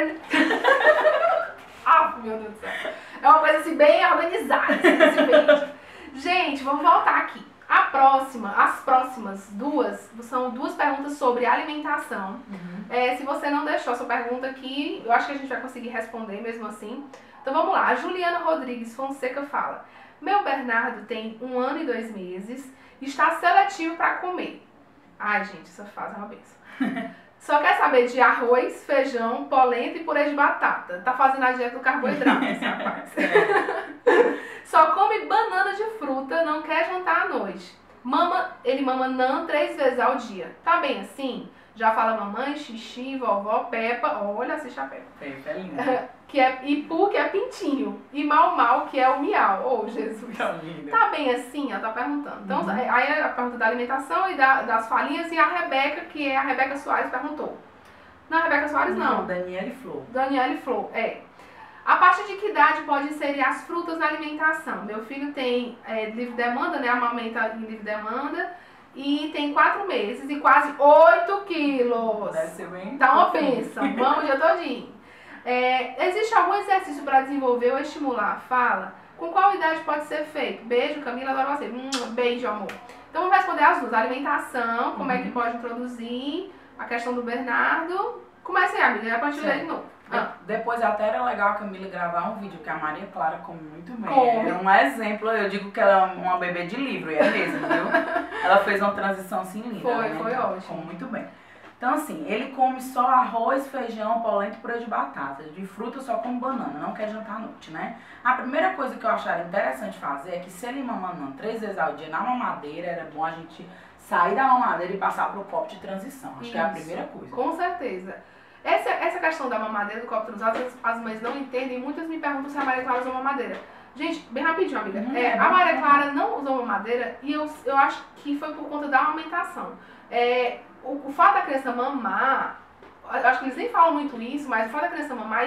pattern. Ah, meu Deus do céu. É uma coisa assim bem organizada, assim, esse vídeo. Gente, vamos voltar aqui. As próximas duas são duas perguntas sobre alimentação. Se você não deixou a sua pergunta aqui, eu acho que a gente vai conseguir responder mesmo assim. Então vamos lá. A Juliana Rodrigues Fonseca fala: meu Bernardo tem 1 ano e 2 meses, está seletivo para comer. Ai, gente, essa fase é uma benção. Só quer saber de arroz, feijão, polenta e purê de batata. Tá fazendo a dieta do carboidrato, esse rapaz. Só come banana de fruta, não quer jantar à noite. Ele mama NAN 3 vezes ao dia. Tá bem assim? Já fala mamãe, xixi, vovó, Peppa. Olha, assiste a Peppa. Peppa é linda. Ipu, que é pintinho. E Mau, que é o miau. Oh, Jesus. Tá bem assim? Ela tá perguntando. Então, aí a pergunta da alimentação e das falinhas. E a Rebeca, que é a Rebeca Soares, perguntou. Não, a Rebeca Soares não. Daniele Flor. Daniele Flor, A partir de que idade pode inserir as frutas na alimentação? Meu filho tem livre demanda, né? Amamenta em livre demanda. E tem 4 meses e quase 8 quilos. Deve ser bem. Tá uma bênção. Vamos o dia todinho. Existe algum exercício para desenvolver ou estimular a fala? Com qual idade pode ser feito? Beijo, Camila, adoro você. Beijo, amor. Então vamos responder as duas. Alimentação, como é que pode introduzir, a questão do Bernardo. Comece aí, amiga, pra gente ler de novo. Depois até era legal a Camila gravar um vídeo, que a Maria Clara come muito bem. É um exemplo, eu digo que ela é uma bebê de livro, e é mesmo, viu? Ela fez uma transição assim linda. Foi ótimo. Come muito bem. Então assim, ele come só arroz, feijão, polenta e purê de batata. De fruta só come banana, não quer jantar à noite, né? A primeira coisa que eu acharia interessante fazer é que se ele mamando 3 vezes ao dia na mamadeira, era bom a gente sair da mamadeira e passar pro copo de transição. Acho que é a primeira coisa. Com certeza. Essa questão da mamadeira, do copo de transição, as mães não entendem. Muitas me perguntam se a Maria Clara usou mamadeira. Gente, bem rapidinho, amiga. A Maria Clara não usou mamadeira e eu acho que foi por conta da amamentação. O fato da criança mamar, acho que eles nem falam muito isso, mas o fato da criança mamar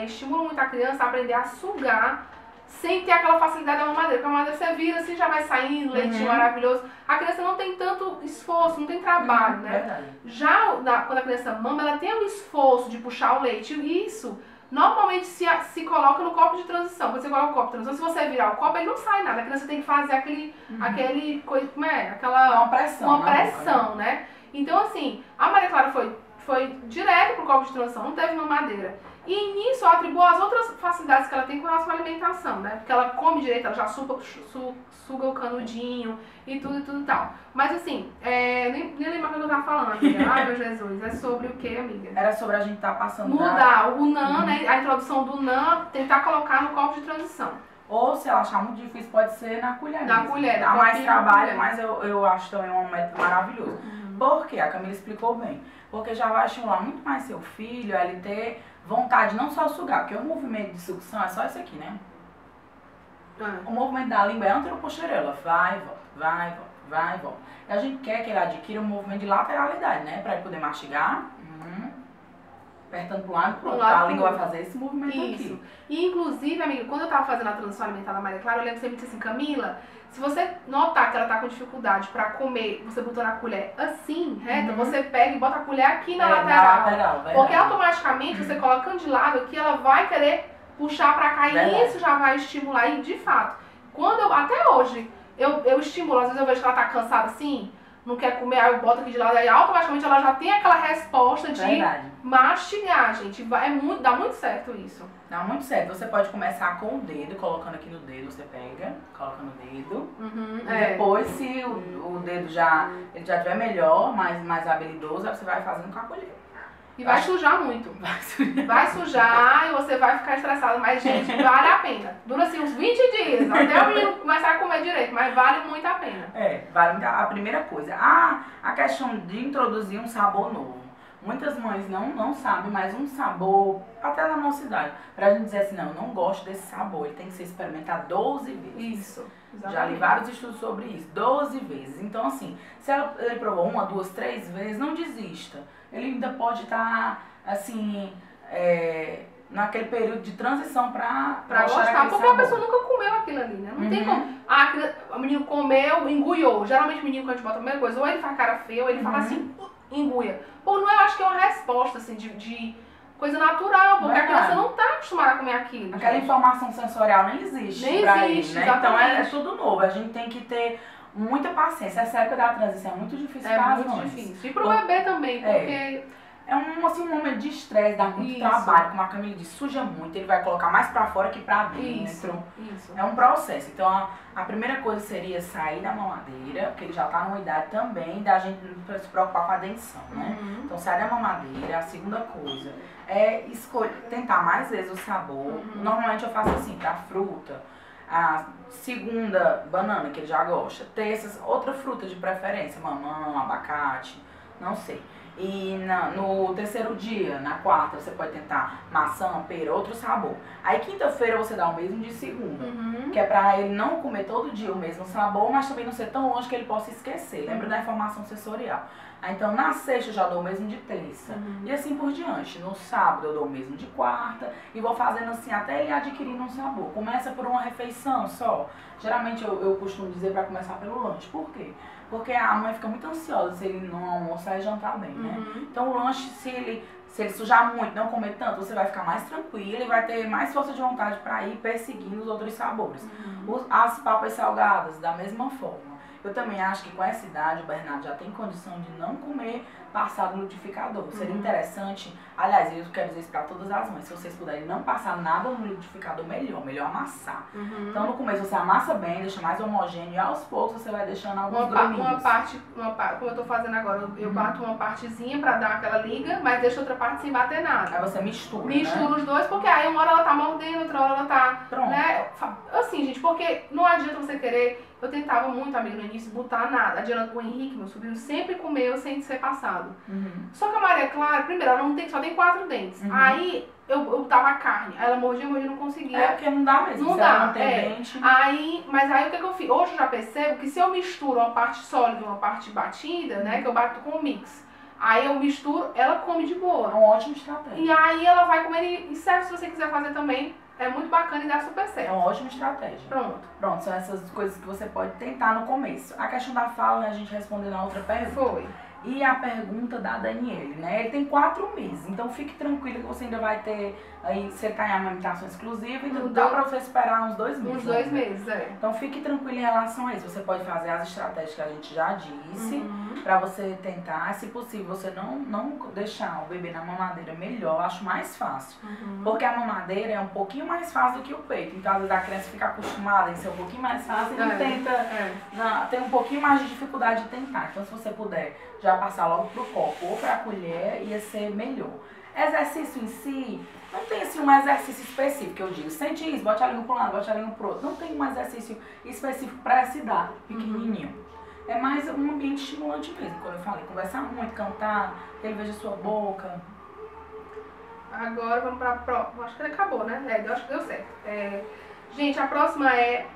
estimula muito a criança a aprender a sugar sem ter aquela facilidade da mamadeira. Porque a mamadeira você vira assim, já vai saindo, leitinho maravilhoso. A criança não tem tanto esforço, não tem trabalho, né? Verdade. Já quando a criança mama, ela tem um esforço de puxar o leite. E isso normalmente se coloca no copo de transição. Quando você coloca o copo de transição, se você virar o copo, ele não sai nada. A criança tem que fazer aquele como é? Aquela... Uma pressão, né? Então, assim, a Maria Clara foi direto pro copo de transição, não teve mamadeira. E nisso eu atribuo as outras facilidades que ela tem com relação à alimentação, né? Porque ela come direito, ela já suga o canudinho e tudo e tal. Mas assim, nem lembro o que eu tava falando, amiga. Ai, meu Jesus, é sobre o que, amiga? Era sobre a gente estar passando... Mudar o NAN, né? A introdução do NAN, tentar colocar no copo de transição. Ou se ela achar muito difícil, pode ser na colher. Na colher. Dá mais trabalho, mas eu acho também um método maravilhoso. Por quê? A Camila explicou bem. Porque já vai estimular muito mais seu filho a ele ter vontade não só sugar, porque o movimento de sucção é só esse aqui, né? O movimento da língua é anteroposterior, ela vai e volta, vai e volta, vai e volta. E a gente quer que ele adquira um movimento de lateralidade, né? Pra ele poder mastigar, apertando para um lado e pro outro. A língua vai fazer esse movimento aqui. E inclusive, amiga, quando eu tava fazendo a transição alimentar da Maria Clara, eu lembro que você me disse assim, Camila, se você notar que ela tá com dificuldade pra comer, você botou na colher assim, reta, você pega e bota a colher aqui na lateral. Porque automaticamente, você colocando de lado aqui, ela vai querer puxar pra cá e isso já vai estimular. E de fato, até hoje, eu estimulo, às vezes eu vejo que ela tá cansada assim, não quer comer, aí eu boto aqui de lado, aí automaticamente ela já tem aquela resposta de mastigar, gente. Dá muito certo isso. Dá muito certo. Você pode começar com o dedo, colocando aqui no dedo, você pega, coloca no dedo. E depois, se o dedo já estiver melhor, mais habilidoso, aí você vai fazendo com a colher. E vai sujar muito. Vai sujar e você vai ficar estressado. Mas, gente, vale a pena. Dura assim uns 20 dias, até o menino começar a comer direito. Mas vale muito a pena. Vale muito a primeira coisa. A questão de introduzir um sabor novo. Muitas mães não sabem, mas um sabor, até na nossa idade, pra gente dizer assim, não gosto desse sabor, ele tem que ser experimentado 12 vezes. Isso, exatamente. Já li vários estudos sobre isso, 12 vezes. Então assim, se ele provou 1, 2, 3 vezes, não desista. Ele ainda pode estar, assim, naquele período de transição pra gostar, porque a pessoa nunca comeu aquilo ali, né? Não tem como. O menino comeu, engulhou. Geralmente o menino, quando a gente bota a primeira coisa, ou ele faz cara feia, ou ele fala assim, enguia. Pô, não, eu acho que é uma resposta, assim, coisa natural, porque a Verdade. criança não tá acostumada a comer aquilo. Aquela gente. informação sensorial nem existe Nem pra existe, ele, né? Então é exatamente. tudo novo. A gente tem que ter muita paciência. Essa época da transição é muito difícil É para as muito mães. difícil. E pro bebê também, porque... É um, assim, um momento de estresse, dá muito Isso. trabalho, como a Camila disse, suja muito, ele vai colocar mais pra fora que pra dentro. Isso. É um processo. Então a primeira coisa seria sair da mamadeira, porque ele já tá numa idade também da gente não se preocupar com a dentição, né? Uhum. Então sai da mamadeira. A segunda coisa é tentar mais vezes o sabor. Normalmente eu faço assim, pra fruta. A segunda, banana, que ele já gosta. Terças, outra fruta de preferência, mamão, abacate, não sei. E no terceiro dia, na quarta, você pode tentar maçã, pera, outro sabor. Aí quinta-feira você dá o mesmo de segunda, que é pra ele não comer todo dia o mesmo sabor, mas também não ser tão longe que ele possa esquecer. Lembra da informação sensorial. Aí, então na sexta eu já dou o mesmo de terça. E assim por diante. No sábado eu dou o mesmo de quarta e vou fazendo assim até ele adquirindo um sabor. Começa por uma refeição só. Geralmente eu costumo dizer pra começar pelo lanche. Por quê? Porque a mãe fica muito ansiosa se ele não almoçar e jantar bem, né? Então o lanche, se ele sujar muito, não comer tanto, você vai ficar mais tranquila e vai ter mais força de vontade para ir perseguindo os outros sabores. As papas salgadas, da mesma forma. Eu também acho que com essa idade o Bernardo já tem condição de não comer passado no liquidificador. Seria interessante, aliás, eu quero dizer isso para todas as mães, se vocês puderem não passar nada no liquidificador, melhor amassar. Então no começo você amassa bem, deixa mais homogêneo e aos poucos você vai deixando alguns gruminhos. Uma parte, como eu tô fazendo agora, eu bato uma partezinha pra dar aquela liga, mas deixo outra parte sem bater nada. Aí você mistura, Misturo né? os dois, porque aí uma hora ela tá mordendo, outra hora ela tá... Pronto. Né? Assim, gente, porque não adianta você querer... Eu tentava muito, amigo, no início, botar nada. Adianta o Henrique, meu sobrinho, sempre comeu sem ser passado. Só que a Maria Clara, primeiro, ela só tem 4 dentes. Aí eu botava a carne, aí ela mordia, não conseguia. É porque não dá mesmo, não se dá, ela não tem dente. Mas aí o que eu fiz? Hoje eu já percebo que se eu misturo uma parte sólida e uma parte batida, né, que eu bato com o mix, aí eu misturo, ela come de boa. É uma ótima estratégia. E aí ela vai comer e serve se você quiser fazer também. É muito bacana e dá super certo. É uma ótima estratégia. Pronto, são essas coisas que você pode tentar no começo. A questão da fala, a gente respondeu na outra pergunta. Foi. E a pergunta da Daniele, né? Ele tem 4 meses, então fique tranquilo que você ainda vai ter, aí você tá em amamentação exclusiva, então dá pra você esperar uns 2 meses. Uns 2 meses, é. Então fique tranquilo em relação a isso. Você pode fazer as estratégias que a gente já disse, pra você tentar, se possível, você não deixar o bebê na mamadeira melhor, acho mais fácil. Porque a mamadeira é um pouquinho mais fácil do que o peito, então às vezes a criança fica acostumada em ser um pouquinho mais fácil e não tenta, tem um pouquinho mais de dificuldade de tentar. Então se você puder já passar logo pro copo ou pra colher, ia ser melhor. Exercício em si, não tem assim um exercício específico, que eu digo, sente isso, bote a língua para um lado, bote a língua pro outro. Não tem um exercício específico para essa idade, pequenininho. É mais um ambiente estimulante mesmo, como eu falei, conversar muito, cantar, que ele veja sua boca. Agora vamos pra próxima, acho que ele acabou, né? Eu acho que deu certo. Gente, a próxima é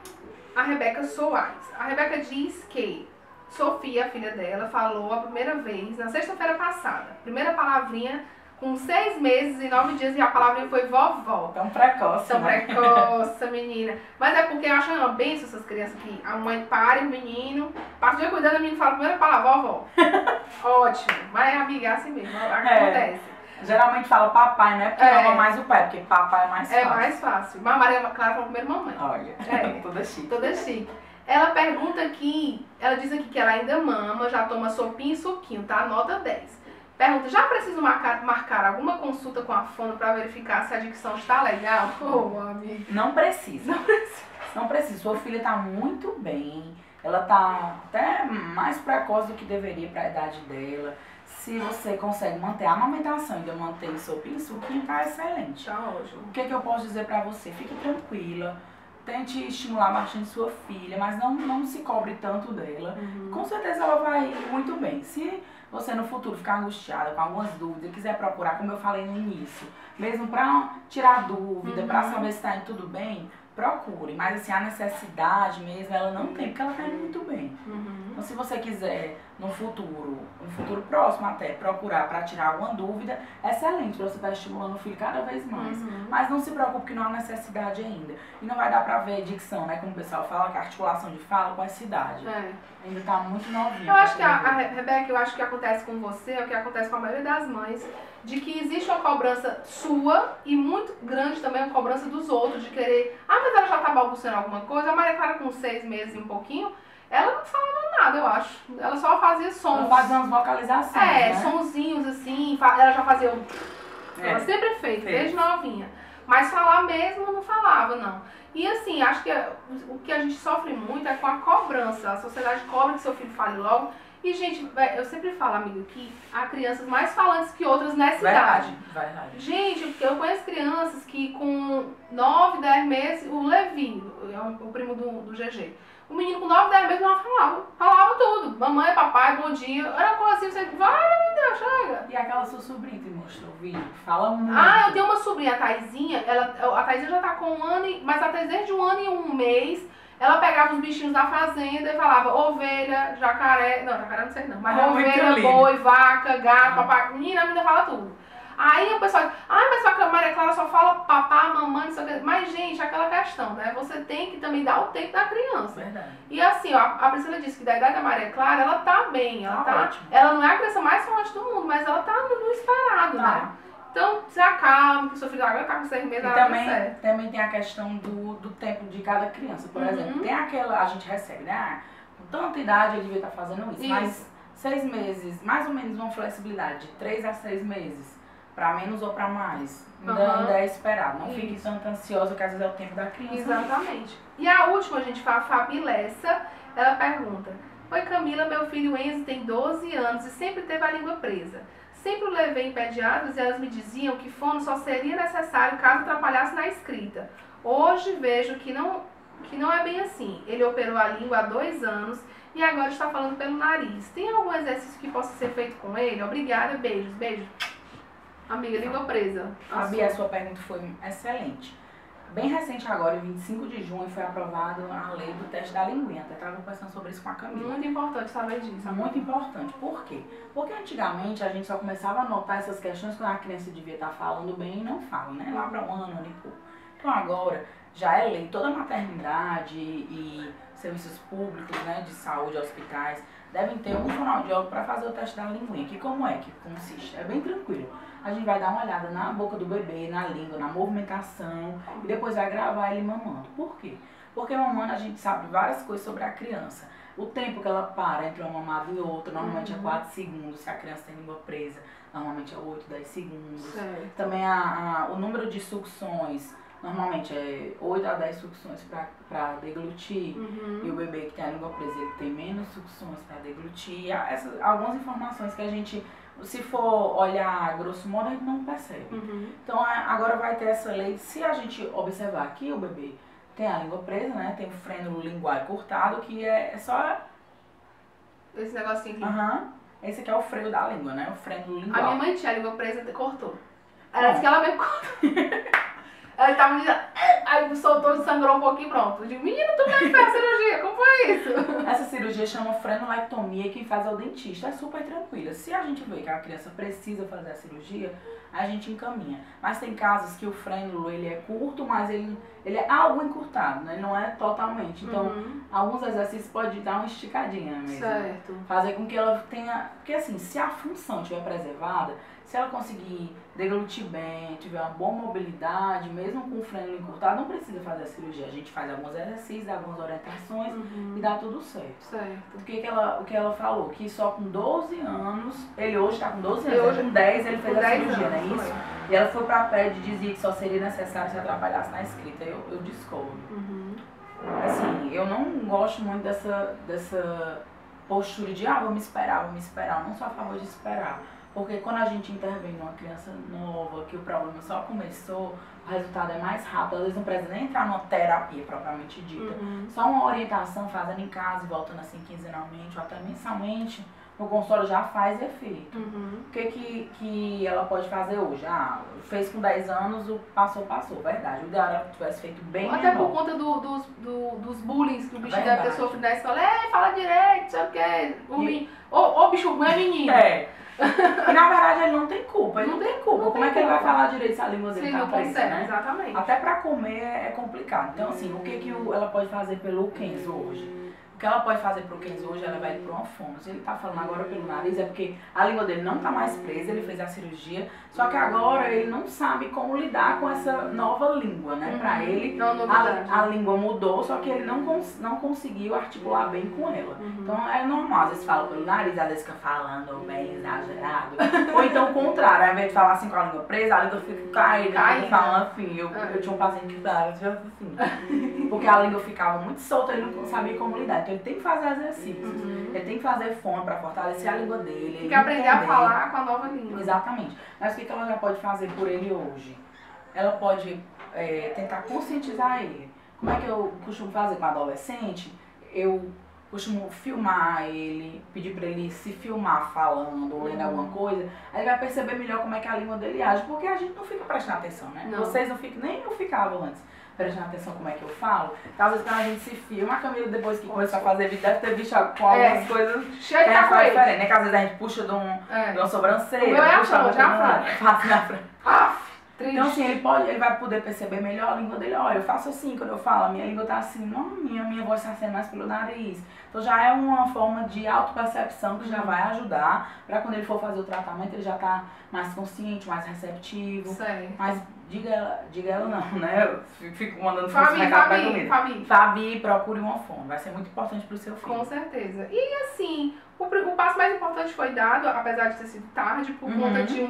a Rebeca Soares. A Rebeca diz que Sofia, a filha dela, falou a primeira vez na sexta-feira passada. Primeira palavrinha com 6 meses e 9 dias e a palavrinha foi vovó. Tão precoce, Tão né? precoce, menina. Mas é porque eu acho uma benção essas crianças que a mãe para o menino, passa o dia cuidando, o menino fala a primeira palavra, vovó. Ótimo. Mas, amiga, é assim mesmo, acontece. Geralmente fala papai, né? Porque ama mais o pai, porque papai é mais fácil. É mais fácil. Mas a Maria Clara falou primeiro mamãe. Olha, toda chique. Toda chique. Ela pergunta aqui, ela diz aqui que ela ainda mama, já toma sopinha e suquinho, tá? Nota 10. Pergunta, já preciso marcar alguma consulta com a fono para verificar se a dicção está legal? Ô, amiga. Não precisa. Não precisa. Sua filha tá muito bem. Ela tá até mais precoce do que deveria para a idade dela. Se você consegue manter a amamentação e ainda manter o sopinho e suquinho, tá excelente. Tá ótimo. O que eu posso dizer pra você? Fique tranquila. Tente estimular bastante sua filha, mas não se cobre tanto dela. Com certeza ela vai ir muito bem. Se você no futuro ficar angustiada com algumas dúvidas, quiser procurar, como eu falei no início, mesmo pra tirar dúvida, pra saber se tá indo tudo bem, procure. Mas assim, a necessidade mesmo, ela não tem, porque ela tá indo muito bem. Então se você quiser no futuro, um futuro próximo até, procurar para tirar alguma dúvida, excelente, para você estar estimulando o filho cada vez mais. Mas não se preocupe que não há necessidade ainda. E não vai dar para ver dicção, né? Como o pessoal fala, que a articulação de fala com essa idade. Ainda tá muito novinha. Eu acho que a Rebeca, eu acho que acontece com você, é o que acontece com a maioria das mães, de que existe uma cobrança sua e muito grande também a cobrança dos outros, de querer, mas ela já tá balbuciando alguma coisa. A Maria Clara com 6 meses e um pouquinho, ela não falava nada, eu acho. Ela só fazia sons. Ela fazia umas vocalizações, né? Sonzinhos assim, ela já fazia ela sempre fez, desde novinha. Mas falar mesmo não falava, não. E assim, acho que o que a gente sofre muito é com a cobrança. A sociedade cobra que seu filho fale logo. E, gente, eu sempre falo, amiga, que há crianças mais falantes que outras nessa idade. Verdade. Gente, eu conheço crianças que com 9, 10 meses, o Levi, o primo do GG, o menino com 9, 10 meses não falava tudo. Mamãe, papai, bom dia. Era coisa assim, você vai, meu Deus, chega. E aquela sua sobrinha que mostrou o vídeo, fala muito. Eu tenho uma sobrinha, a Taizinha, a Taizinha já tá com 1 ano, mas a Taizinha desde 1 ano e 1 mês, ela pegava os bichinhos da fazenda e falava ovelha, jacaré, não, jacaré não sei não, mas ovelha, boi, vaca, gato, papai, menina, a menina fala tudo. Aí o pessoal diz, mas só que a Maria Clara só fala papá, mamãe, não sei o que. Mas, gente, aquela questão, né? Você tem que também dar o tempo da criança. Verdade. E assim, ó, a Priscila disse que da idade da Maria Clara, ela tá bem, Ótimo. Ela não é a criança mais falante do mundo, mas ela tá no esperado, né? Então, se acalma, que o seu filho agora tá com 6 meses, ela tá certo. Também tem a questão do tempo de cada criança. Por exemplo, tem aquela, a gente recebe, né? Com tanta idade ele devia estar fazendo isso. Mas 6 meses, mais ou menos uma flexibilidade de 3 a 6 meses. Pra menos ou pra mais. Ainda é esperado. Não fique tanto ansiosa, que às vezes é o tempo da criança. Exatamente. E a última, a gente fala, a Fabi Lessa, ela pergunta: oi Camila, meu filho Enzo tem 12 anos e sempre teve a língua presa. Sempre o levei em pediatras e elas me diziam que fono só seria necessário caso atrapalhasse na escrita. Hoje vejo que não é bem assim. Ele operou a língua há 2 anos e agora está falando pelo nariz. Tem algum exercício que possa ser feito com ele? Obrigada, beijos. Beijo. Amiga, língua presa. Fabi, a sua pergunta foi excelente. Bem recente agora, em 25 de junho, foi aprovada a lei do teste da linguinha. Até estava conversando sobre isso com a Camila. Muito importante saber disso. Muito importante. Por quê? Porque antigamente a gente só começava a notar essas questões quando a criança devia estar falando bem e não fala, né? Lá para 1 ano e pouco. Então agora já é lei. Toda a maternidade e serviços públicos, né, de saúde, hospitais, devem ter um fonoaudiólogo para fazer o teste da linguinha. Que como é que consiste? É bem tranquilo. A gente vai dar uma olhada na boca do bebê, na língua, na movimentação e depois vai gravar ele mamando. Por quê? Porque mamando a gente sabe várias coisas sobre a criança. O tempo que ela para entre uma mamada e outra, normalmente é 4 segundos. Se a criança tem língua presa, normalmente é 8, 10 segundos. Certo. Também o número de sucções, normalmente é 8 a 10 sucções para deglutir. E o bebê que tem a língua presa, ele tem menos sucções para deglutir. Algumas informações que a gente, se for olhar grosso modo, a gente não percebe. Então agora vai ter essa lei. Se a gente observar aqui, o bebê tem a língua presa, né? Tem o frênulo lingual cortado, que é só esse negocinho aqui. Esse aqui é o freio da língua, né? O frênulo lingual. A minha mãe tinha a língua presa e cortou. Ela disse que ela mesmo cortou. Ela tava me dizendo, aí soltou e sangrou um pouquinho, pronto. Eu digo, menino, tu vai fazer cirurgia, como foi isso? Essa cirurgia chama frenolectomia, que faz ao dentista, é super tranquila. Se a gente vê que a criança precisa fazer a cirurgia, a gente encaminha. Mas tem casos que o frênulo, ele é curto, mas ele é algo encurtado, né? Ele não é totalmente. Então, alguns exercícios podem dar uma esticadinha mesmo. Certo. Fazer com que ela tenha... Porque assim, se a função estiver preservada, se ela conseguir deglutir bem, tiver uma boa mobilidade, mesmo com o frênulo encurtado, não precisa fazer a cirurgia. A gente faz alguns exercícios, algumas orientações e dá tudo certo. Certo. O que ela falou? Que só com 12 anos, ele hoje está com 12 anos, hoje com 10 ele fez a cirurgia, não é isso? E ela foi pra PED e dizia que só seria necessário se atrapalhasse na escrita. Eu discordo. Assim, eu não gosto muito dessa postura de vamos esperar. Eu não sou a favor de esperar. Porque quando a gente intervém numa criança nova, que o problema só começou, o resultado é mais rápido. Às vezes não precisa nem entrar numa terapia propriamente dita. Só uma orientação fazendo em casa e voltando assim quinzenalmente ou até mensalmente, no consultório já faz efeito. O que ela pode fazer hoje? Ah, fez com 10 anos, passou, verdade. O ideal era que tivesse feito bem até menor. por conta dos bullying que o bicho deve ter sofrido na escola. Fala direito, sabe o que? Ô bicho, não é menino. E na verdade ele não tem culpa, ele não tem culpa. Como é que ele vai falar direito se a língua dele tá presa, né? Exatamente. Até pra comer é complicado. Então assim, o que ela pode fazer pelo Kenzo hoje? O que ela pode fazer pro Kenzo hoje, ela vai para uma fono. Se ele tá falando agora pelo nariz, é porque a língua dele não tá mais presa, ele fez a cirurgia, só que agora ele não sabe como lidar com essa nova língua, né? Pra ele, a língua mudou, só que ele não conseguiu articular bem com ela. Então é normal, às vezes fala pelo nariz, às vezes fica falando bem exagerado. Ou então o contrário, ao invés de falar assim com a língua presa, a língua fica caída, falando assim. Eu tinha um paciente que falava assim, porque a língua ficava muito solta, ele não sabia como lidar. Então ele tem que fazer exercícios, ele tem que fazer fono para fortalecer a língua dele. Tem que aprender a falar com a nova língua. Exatamente. Mas o que ela já pode fazer por ele hoje? Ela pode tentar conscientizar ele. Como é que eu costumo fazer com adolescente? Eu costumo filmar ele, pedir para ele se filmar falando, lendo alguma coisa. Aí ele vai perceber melhor como é que a língua dele age, porque a gente não fica prestando atenção, né? Não. Vocês não ficam, nem eu ficava antes prestando atenção como é que eu falo. Então, às vezes quando a gente se filma, a Camila depois que começou a fazer vídeo deve ter visto com algumas coisas cheio que de a gente faz coisa, diferente, né? Que às vezes a gente puxa de uma sobrancelha. O meu é puxa já faz na frente. Triste. Então assim, ele vai poder perceber melhor a língua dele. Olha, eu faço assim, quando eu falo, a minha língua tá assim, não, minha voz tá saindo mais pelo nariz. Então já é uma forma de autopercepção que já vai ajudar para quando ele for fazer o tratamento, ele já tá mais consciente, mais receptivo. Certo. Mas diga ela não, né? Eu fico mandando recado pra comida. Fabi, procure uma fono. Vai ser muito importante pro seu filho. Com certeza. E assim, o passo mais importante foi dado, apesar de ter sido tarde, por conta de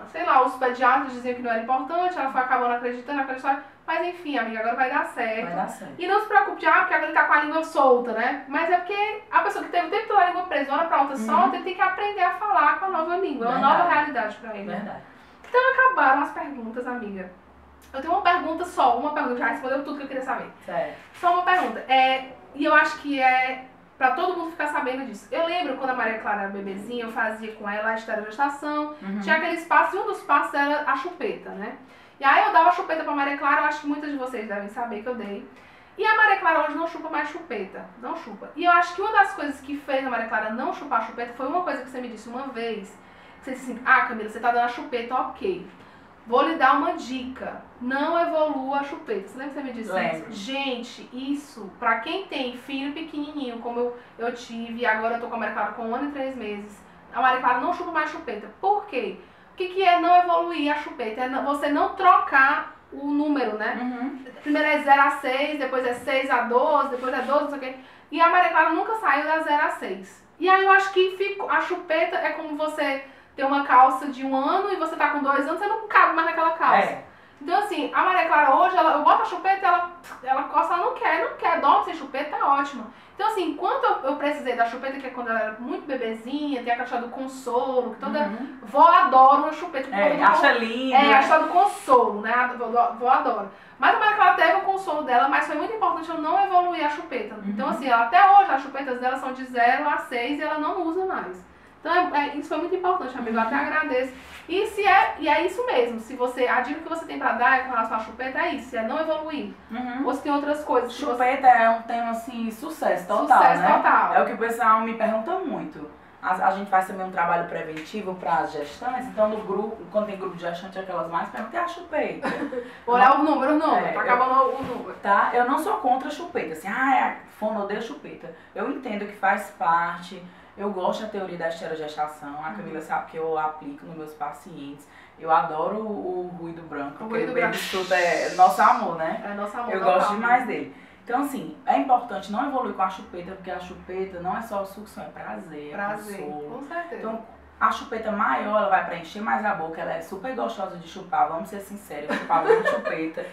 sei lá, os pediatras diziam que não era importante, ela foi acabando acreditando naquela história. Mas enfim, amiga, agora vai dar certo. Vai dar certo. E não se preocupe, porque agora ele tá com a língua solta, né? Mas é porque a pessoa que teve o tempo todo a língua presa, de uma hora pra outra solta, ele tem que aprender a falar com a nova língua. É uma nova realidade pra ele. Verdade. Então acabaram as perguntas, amiga. Eu tenho uma pergunta só, já respondeu tudo que eu queria saber. Certo. Só uma pergunta. E eu acho que é pra todo mundo ficar sabendo disso. Eu lembro quando a Maria Clara era bebezinha, eu fazia com ela a esterogestação. Tinha aqueles passos, e um dos passos era a chupeta, né? E aí eu dava a chupeta pra Maria Clara, eu acho que muitas de vocês devem saber que eu dei. E a Maria Clara hoje não chupa mais chupeta. Não chupa. E eu acho que uma das coisas que fez a Maria Clara não chupar a chupeta foi uma coisa que você me disse uma vez. Você disse assim, Camila, você tá dando a chupeta, ok. Vou lhe dar uma dica. Não evolua a chupeta. Você lembra que você me disse isso? Gente, isso, pra quem tem filho pequenininho, como eu tive, e agora eu tô com a Maria Clara com 1 ano e 3 meses, a Maria Clara não chupa mais chupeta. Por quê? O que é não evoluir a chupeta? É você não trocar o número, né? Primeiro é 0 a 6, depois é 6 a 12, depois é 12, não sei o quê. E a Maria Clara nunca saiu da 0 a 6. E aí eu acho que a chupeta é como você ter uma calça de 1 ano e você tá com 2 anos, você não cabe mais naquela calça. Então assim, a Maria Clara hoje, eu boto a chupeta e ela coça, ela não quer, dorme sem chupeta, tá ótima. Então assim, enquanto eu precisei da chupeta, que é quando ela era muito bebezinha, tem a caixa do consolo, que toda vó adora uma chupeta. Acha linda. A caixa do consolo, né, vó adora. Mas a Maria Clara teve o consolo dela, mas foi muito importante eu não evoluir a chupeta. Então assim, até hoje as chupetas dela são de 0 a 6 e ela não usa mais. Então isso foi muito importante, amigo, eu até agradeço. E é isso mesmo, a dica que você tem pra dar com relação à chupeta é isso, é não evoluir. Ou se tem outras coisas. Chupeta é um tema assim, sucesso total, né? Total. É o que o pessoal me pergunta muito. A gente faz também um trabalho preventivo para as gestantes, então no grupo, quando tem grupo de gestante, aquelas mais perguntam, a chupeta? Olha o número, tá acabando o número. Tá? Eu não sou contra a chupeta, assim, fono odeia chupeta. Eu entendo que faz parte. Eu gosto da teoria da esterogestação, a Camila sabe que eu aplico nos meus pacientes. Eu adoro o ruído branco, porque o baby tudo é nosso amor, né? É nosso amor. Eu gosto demais dele. Então assim, é importante não evoluir com a chupeta, porque a chupeta não é só sucção, é prazer, consolo. Com certeza. Então, a chupeta maior, ela vai preencher mais a boca, ela é super gostosa de chupar, vamos ser sinceros, eu chupava muito chupeta.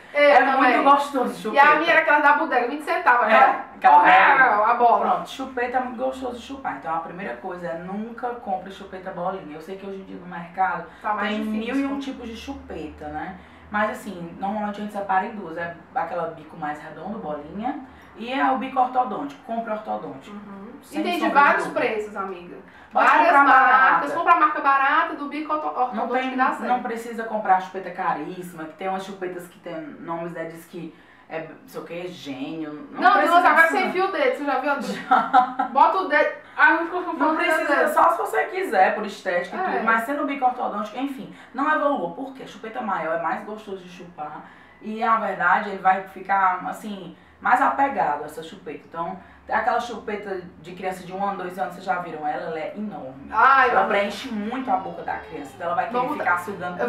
Muito gostoso de chupeta. E a minha era aquela da bodega, 20 centavos, aquela a bola. Pronto, chupeta é muito gostoso de chupar. Então a primeira coisa é nunca compre chupeta bolinha. Eu sei que hoje em dia no mercado tem 1001 tipos de chupeta, né? Mas assim, normalmente a gente separa em duas. É aquela bico mais redondo, bolinha, e é o bico ortodôntico, compra ortodôntico. E tem de vários preços, amiga. Pode Várias comprar marcas. barata. Compra a marca barata do bico ortodôntico que dá certo. Não precisa comprar chupeta caríssima, que tem umas chupetas que tem nomes, né, diz que é, não sei o que, gênio. Não, precisa agora disso, você não. enfia o dedo, você já viu? Bota o dedo. Não precisa, só se você quiser, por estética e É. tudo. Mas sendo bico ortodôntico, enfim, não evolua. Por quê? Chupeta maior é mais gostoso de chupar. E, na verdade, ele vai ficar, assim, mais apegado a essa chupeta. Então, aquela chupeta de criança de 1 ano, 2 anos, vocês já viram ela? Ela é enorme. Ai, Ela eu preenche muito a boca da criança. Então, ela vai querer Vamos ficar sugando. Eu vou